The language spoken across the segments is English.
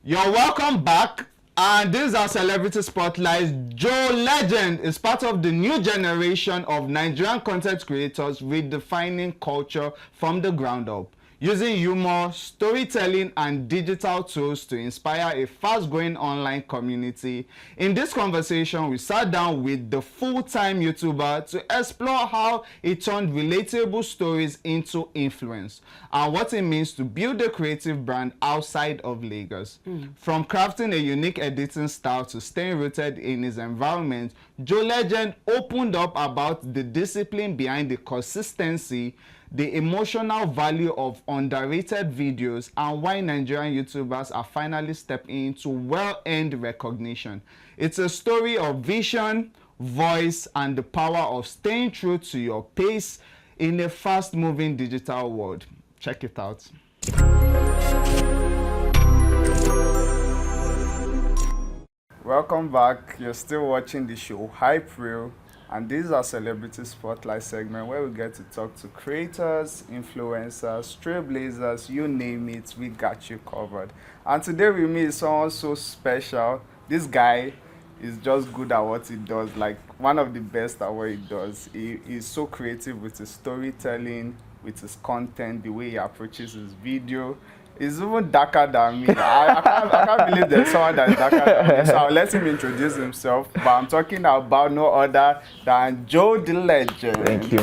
You're welcome back, and this is our celebrity spotlight. Jolegend is part of the new generation of Nigerian content creators redefining culture from the ground up, using humor, storytelling, and digital tools to inspire a fast-growing online community. In this conversation, we sat down with the full-time YouTuber to explore how he turned relatable stories into influence and what it means to build a creative brand outside of Lagos. From crafting a unique editing style to staying rooted in his environment, Jolegend opened up about the discipline behind the consistency, the emotional value of underrated videos, and why Nigerian YouTubers are finally stepping into well-earned recognition. It's a story of vision, voice, and the power of staying true to your pace in a fast-moving digital world. Check it out. Welcome back. You're still watching the show Hype Reel, and this is our celebrity spotlight segment where we get to talk to creators, influencers, trailblazers, you name it, we got you covered. And today with me is someone so special. This guy is just good at what he does, like one of the best at what he does. He's so creative with his storytelling, with his content, the way he approaches his video. He's even darker than me. I can't believe there's someone that's darker than me. So I'll let him introduce himself. But I'm talking about no other than Joe the Legend. Thank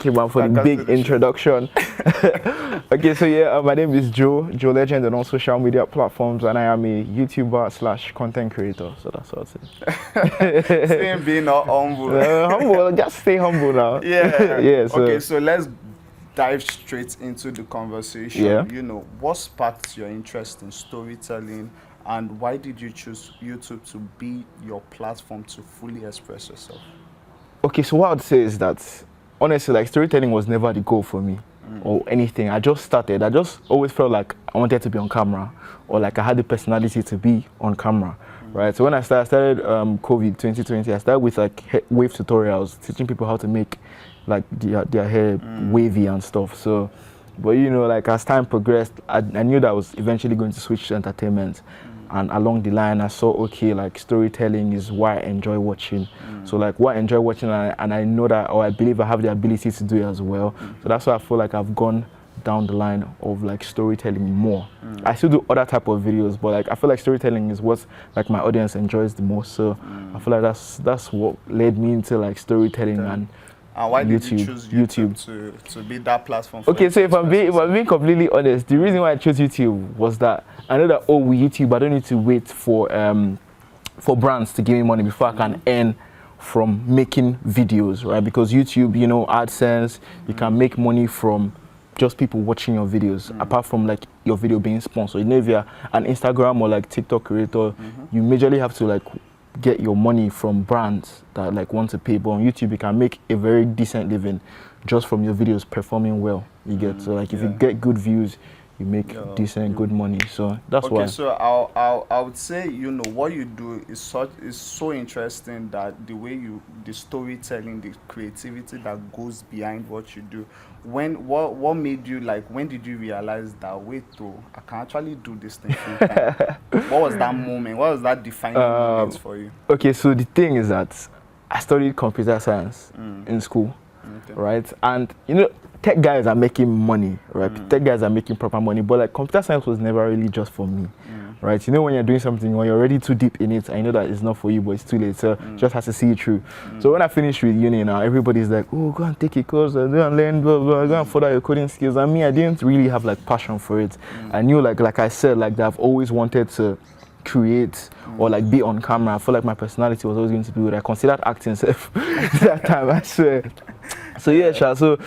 you, man, for the big introduction. Okay, so yeah, my name is Jolegend on all social media platforms, and I am a YouTuber / content creator. So that's what I'll say. Staying being not humble. Humble, just stay humble now. Yeah. Yeah. So. Okay, so let's dive straight into the conversation. Yeah. You know, what sparked your interest in storytelling, and why did you choose YouTube to be your platform to fully express yourself? Okay, so what I'd say is that honestly, like, storytelling was never the goal for me or anything. I just always felt like I wanted to be on camera, or like I had the personality to be on camera. Right, so when I started COVID 2020, I started with like wave tutorials, teaching people how to make like their hair wavy and stuff. So, but you know, like as time progressed, I knew that I was eventually going to switch to entertainment. And along the line, I saw, okay, like storytelling is what I enjoy watching. So like what I enjoy watching, and I know that, or I believe I have the ability to do it as well. So that's why I feel like I've gone down the line of like storytelling more. I still do other type of videos, but like I feel like storytelling is what like my audience enjoys the most. So I feel like that's what led me into like storytelling. And why did you choose YouTube to be that platform for? Okay, so if I'm being completely honest, the reason why I chose YouTube was that I know that with YouTube I don't need to wait for brands to give me money before I can earn from making videos, right? Because YouTube, you know, AdSense, you can make money from just people watching your videos, apart from like your video being sponsored. You know, if you're an Instagram or like TikTok creator, you majorly have to like get your money from brands that like want to pay. But on YouTube, you can make a very decent living just from your videos performing well. You get, so like if you get good views, you make decent, good money. So that's why. Okay, so I would say, you know, what you do is so interesting, that the way the storytelling, the creativity that goes behind what you do. What made you, like, when did you realize that, wait, I can actually do this thing full time? What was that moment? What was that defining moment for you? Okay, so the thing is that I studied computer science in school, right? And you know, tech guys are making money, right? Tech guys are making proper money, but like computer science was never really just for me, right? You know, when you're doing something, when you're already too deep in it, I know that it's not for you, but it's too late, so just has to see it through. So when I finished with uni now, everybody's like, oh, go and take a course, go and learn, blah, blah, go and further your coding skills. And me, I didn't really have like passion for it. I knew, like I said, like that I've always wanted to create or like be on camera. I feel like my personality was always going to be what I considered acting self that time, I swear. So yeah, so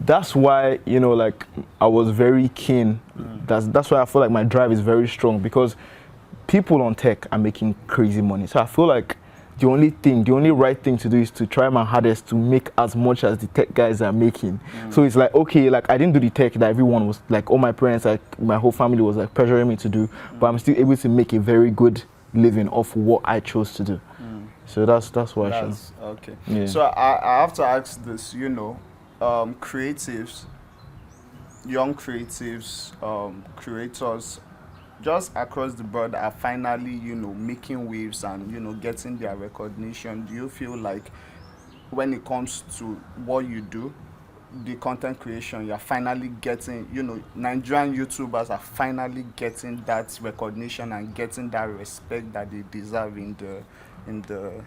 that's why, you know, like I was very keen. That's why I feel like my drive is very strong, because people on tech are making crazy money. So I feel like the only right thing to do is to try my hardest to make as much as the tech guys are making. So it's like, okay, like I didn't do the tech that everyone was like, all my parents, like my whole family was like pressuring me to do, but I'm still able to make a very good living off what I chose to do. So that's why. That's okay. Yeah. So I have to ask this, you know, creatives, young creatives, creators just across the board are finally, you know, making waves and, you know, getting their recognition, do you feel like when it comes to what you do, the content creation, you're finally getting, you know, Nigerian YouTubers are finally getting that recognition and getting that respect that they deserve in the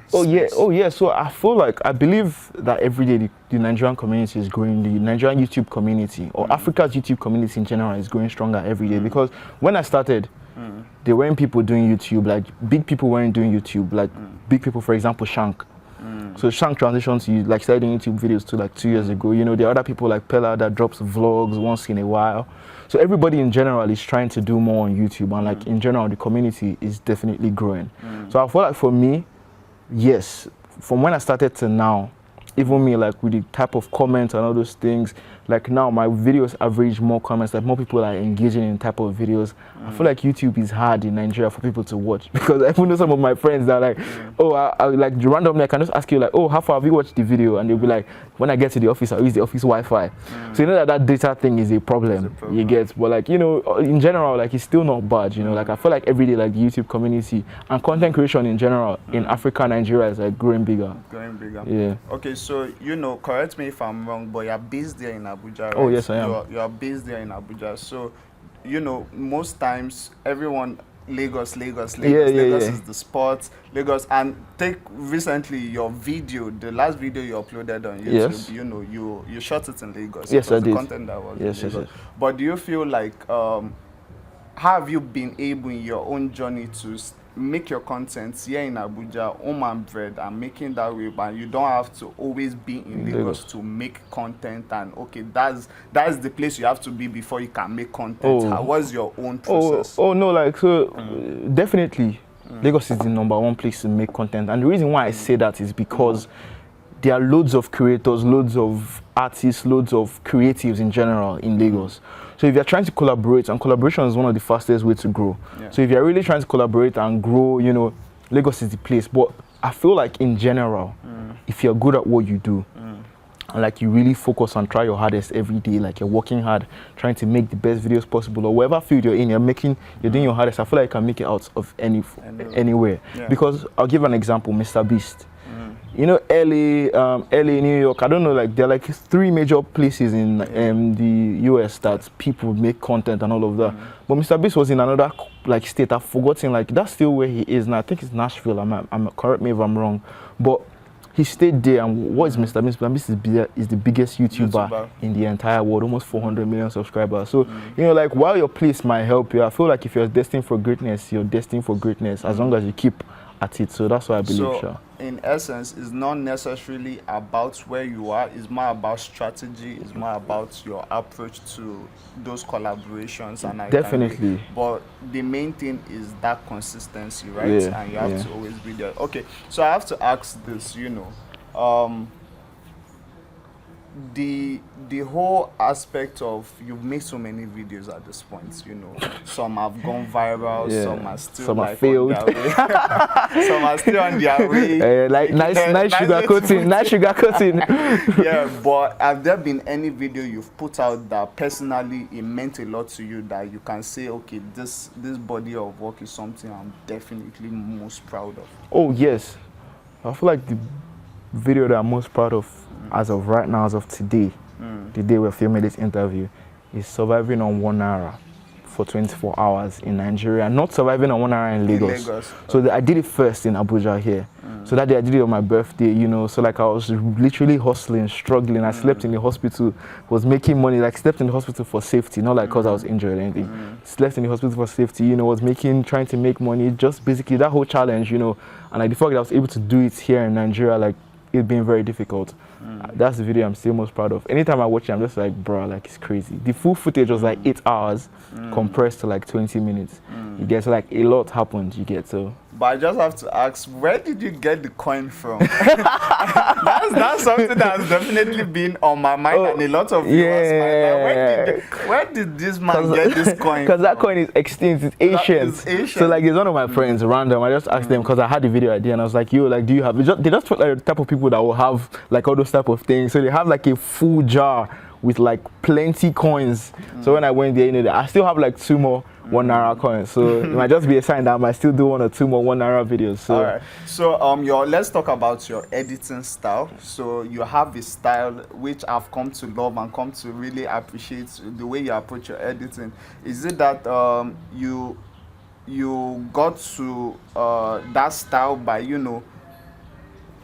space? Oh yeah. So I feel like, I believe that every day the Nigerian community is growing. The Nigerian YouTube community, or Africa's YouTube community in general, is growing stronger every day. Because when I started, there weren't people doing YouTube. Like big people weren't doing YouTube. Like big people, for example, Shank. So Shank transitioned to, like, started doing YouTube videos to, like, 2 years ago. You know, there are other people like Pella that drops vlogs once in a while. So everybody in general is trying to do more on YouTube, and like in general, the community is definitely growing. So I feel like for me, yes, from when I started to now, even me, like with the type of comments and all those things, like now my videos average more comments, like more people are engaging in type of videos. I feel like YouTube is hard in Nigeria for people to watch, because I even know some of my friends that are like, oh, I like randomly I can just ask you like, oh, how far have you watched the video? And they'll be like, when I get to the office, I'll use the office Wi-Fi. So you know that data thing is a problem, you get, but like, you know, in general, like it's still not bad, you know, like I feel like every day, like the YouTube community and content creation in general in Africa, Nigeria is like growing bigger. Yeah. Okay, so, you know, correct me if I'm wrong, but you're based there in Abuja, right? Oh yes, I am. You're based there in Abuja. So, you know, most times everyone, Lagos is the spot, Lagos. And take recently your video, the last video you uploaded on YouTube, Yes. you know, you shot it in Lagos. Yes, It was I the did. content that was Yes, in Lagos. yes. But do you feel like, how have you been able in your own journey to make your content here in Abuja, home and bread, and making that way, but you don't have to always be in Lagos to make content, and okay, that's the place you have to be before you can make content. How was your own process? Oh no, like, so definitely Lagos is the #1 place to make content, and the reason why I say that is because there are loads of creators, loads of artists, loads of creatives in general in Lagos. So if you're trying to collaborate, and collaboration is one of the fastest ways to grow. So if you're really trying to collaborate and grow, you know, Lagos is the place. But I feel like in general, if you're good at what you do, and like you really focus and try your hardest every day, like you're working hard, trying to make the best videos possible, or whatever field you're in, you're doing your hardest, I feel like you can make it out of anywhere. Because I'll give an example, Mr. Beast. You know, LA, New York, I don't know, like there are like 3 major places in the US that people make content and all of that. But Mr. Beast was in another like state. I've forgotten, like that's still where he is now. I think it's Nashville. I'm correct me if I'm wrong. But he stayed there, and what is Mr. Beast? Mr. Beast is the biggest YouTuber in the entire world, almost 400 million subscribers. So, you know, like while your place might help you, I feel like if you're destined for greatness, you're destined for greatness as long as you keep at it. So that's what I believe. So, in essence, it's not necessarily about where you are, it's more about strategy, it's more about your approach to those collaborations. And definitely. But the main thing is that consistency, right? Yeah, and you have to always be there. Okay, so I have to ask this, you know, the whole aspect of, you've made so many videos at this point, you know, some have gone viral, some are still some like are failed, on their way. Some are still on their way, like nice sugar coating. Yeah, but have there been any video you've put out that personally it meant a lot to you, that you can say, okay, this body of work is something I'm definitely most proud of? Oh yes, I feel like the video that I'm most proud of as of right now, as of today, the day we're filming this interview, is surviving on 1 hour for 24 hours in Nigeria. Not surviving on 1 hour in Lagos. So I did it first in Abuja here. So that day I did it on my birthday, you know. So like I was literally hustling, struggling. I slept in the hospital, was making money, like slept in the hospital for safety, not like because I was injured or anything. Slept in the hospital for safety, you know, was trying to make money, just basically that whole challenge, you know. And like the fact that I was able to do it here in Nigeria, like it's been very difficult. That's the video I'm still most proud of. Anytime I watch it, I'm just like, bro, like it's crazy. The full footage was like 8 hours compressed to like 20 minutes. You get, so like a lot happened, you get, so. But I just have to ask, where did you get the coin from? that's something that's definitely been on my mind and a lot of viewers' mind. Where did this man get this coin? Because that coin is extinct, it's ancient. So like, it's one of my friends, random. I just asked them because I had the video idea and I was like, yo, like, do you have? They just put like the type of people that will have like all those type of things. So they have like a full jar with like plenty coins. So when I went there, you know, I still have like 2 more 1 naira coins. So it might just be a sign that I might still do 1 or 2 more 1 naira videos. So all right. So let's talk about your editing style. So you have a style which I've come to love and come to really appreciate the way you approach your editing. Is it that you got to that style by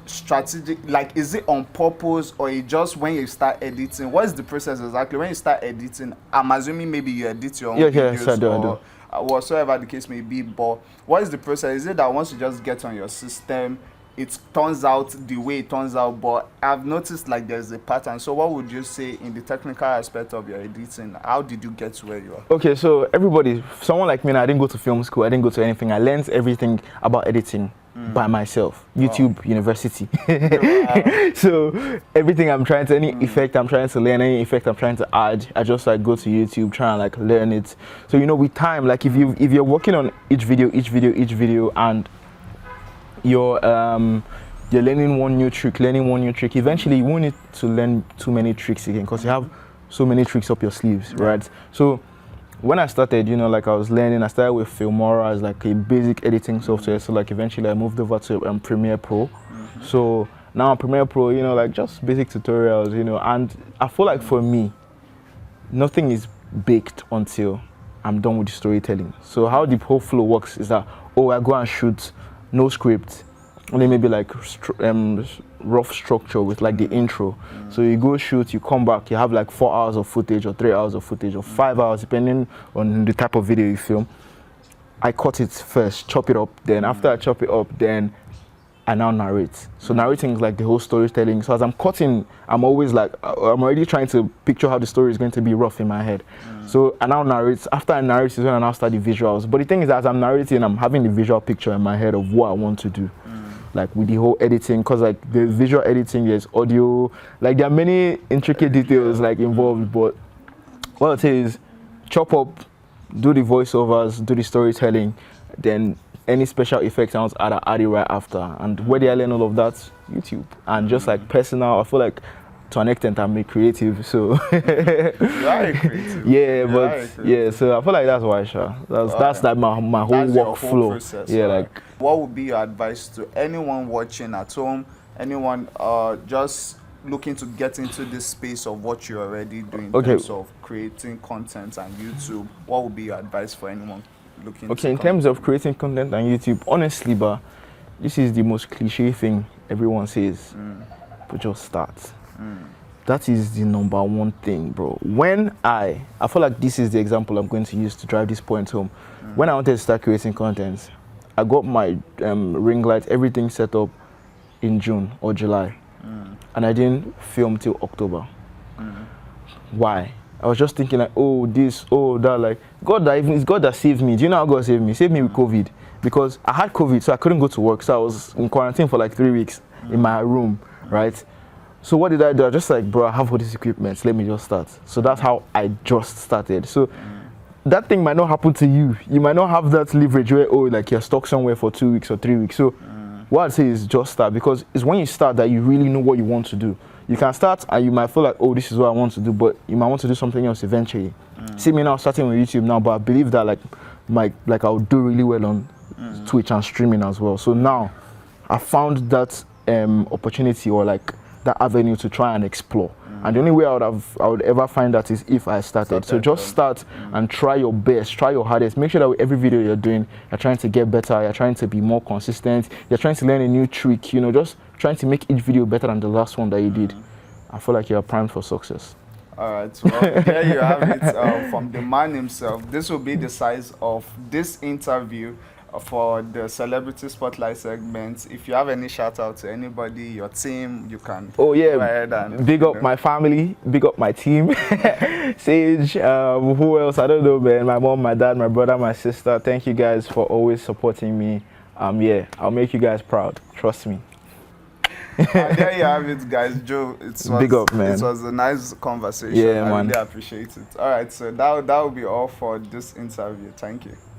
strategic, like, is it on purpose, or it just when you start editing? What is the process exactly when you start editing? I'm assuming maybe you edit your own videos, I do. Whatsoever the case may be, but what is the process? Is it that once you just get on your system, it turns out the way it turns out? But I've noticed like there's a pattern. So what would you say in the technical aspect of your editing? How did you get to where you are? Okay, so someone like me, I didn't go to film school, I didn't go to anything. I learned everything about editing by myself. YouTube University. So everything I'm trying to, any effect I'm trying to learn, any effect I'm trying to add, I just like go to YouTube, try and like learn it. So with time, like if you're working on each video, and you're learning one new trick, eventually you won't need to learn too many tricks again, because you have so many tricks up your sleeves, right? So when I started, like I was learning, I started with Filmora as like a basic editing software. So like eventually I moved over to Premiere Pro. So now on Premiere Pro, like just basic tutorials, and I feel like for me, nothing is baked until I'm done with the storytelling. So how the whole flow works is that, I go and shoot, no script, only maybe like rough structure with like the intro. So you go shoot, you come back, you have like 4 hours of footage or 3 hours of footage or 5 hours, depending on the type of video you film. I cut it first, chop it up, then after I chop it up, then I now narrate. So narrating is like the whole storytelling. So as I'm cutting, I'm always like, I'm already trying to picture how the story is going to be rough in my head. So I now narrate. After I narrate is when I now start the visuals. But the thing is, as I'm narrating, I'm having the visual picture in my head of what I want to do. Like with the whole editing, because like the visual editing, there's audio, like there are many intricate details like involved. But what I'll say is, chop up, do the voiceovers, do the storytelling, then any special effects I add it right after. And where do I learn all of that? YouTube. And just like personal, I feel like to an extent I'm a creative, so Very creative. yeah, but yeah, so I feel like that's why, Sha. That's like my whole workflow. Yeah, like. What would be your advice to anyone watching at home, anyone just looking to get into this space of what you're already doing in terms of creating content and YouTube? What would be your advice for anyone looking to in terms of creating content on YouTube, honestly, but this is the most cliche thing everyone says, but just start. That is the number one thing, bro. When I feel like this is the example I'm going to use to drive this point home. When I wanted to start creating content, I got my ring light, everything set up in June or July, and I didn't film till October. Why? I was just thinking like, that, like it's God that saved me. Do you know how God saved me? Saved me with COVID, because I had COVID, so I couldn't go to work. So I was in quarantine for like 3 weeks in my room, right? So what did I do? I just like, bro, I have all these equipment, let me just start. So that's how I just started. So that thing might not happen to you. You might not have that leverage where, like you're stuck somewhere for 2 weeks or 3 weeks. So what I'd say is just start, because it's when you start that you really know what you want to do. You can start and you might feel like, this is what I want to do, but you might want to do something else eventually. See me now starting with YouTube now, but I believe that like I'll do really well on Twitch and streaming as well. So now I found that opportunity, or like that avenue to try and explore. And the only way I would ever find that is if I started. So just start and try your best, try your hardest. Make sure that with every video you're doing, you're trying to get better, you're trying to be more consistent, you're trying to learn a new trick, just trying to make each video better than the last one that you did. I feel like you're primed for success. All right, well, there you have it from the man himself. This will be the size of this interview for the Celebrity Spotlight segment. If you have any shout out to anybody, your team, you can go ahead and big up my family, big up my team. Sage, who else? I don't know, man. My mom, my dad, my brother, my sister. Thank you guys for always supporting me. I'll make you guys proud. Trust me. And there you have it, guys. Joe, big up, man. It was a nice conversation. Yeah, I man. really appreciate it. All right, so that will be all for this interview. Thank you.